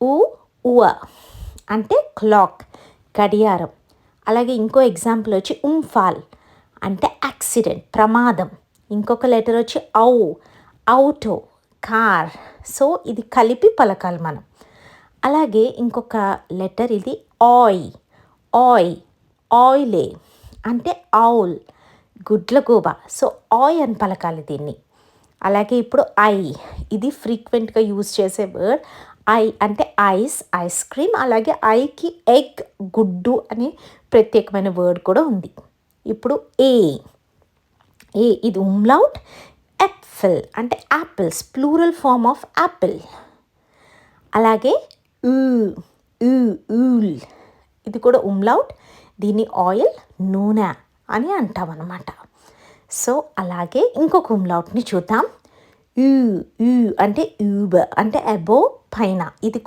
ఉ ఉవ అంటే క్లాక్, గడియారం. అలాగే ఇంకో ఎగ్జాంపుల్ వచ్చి ఉంఫాల్ అంటే యాక్సిడెంట్, ప్రమాదం. ఇంకొక లెటర్ వచ్చి ఔ, ఔటో, కార్. సో ఇది కలిపి పలకాలి మనం. అలాగే ఇంకొక లెటర్ ఇది ఆయ్, ఆయ్, ఆయిలే అంటే ఆవుల్, గుడ్లగూబ. సో ఆయ్ అని పలకాలి దీన్ని. అలాగే ఇప్పుడు ఐ, ఇది ఫ్రీక్వెంట్గా యూజ్ చేసే వర్డ్. ఐ అంటే ఐస్, ఐస్ క్రీమ్. అలాగే ఐకి ఎగ్, గుడ్డు అనే ప్రత్యేకమైన వర్డ్ కూడా ఉంది. ఇప్పుడు ఏ, ఏ ఇది ఉమ్లౌట్. యాపిల్ అంటే apples, plural form of apple. అలాగే ఊ, ఊ, ఊల్ ఇది కూడా ఉమ్లౌట్. దీన్ని ఆయిల్, నూనె అని అంటాం అన్నమాట. సో అలాగే ఇంకొక ఉమ్లౌట్ని చూద్దాం. ఊ, ఊ అంటే ఊబ అంటే అబో, పైన. ఇది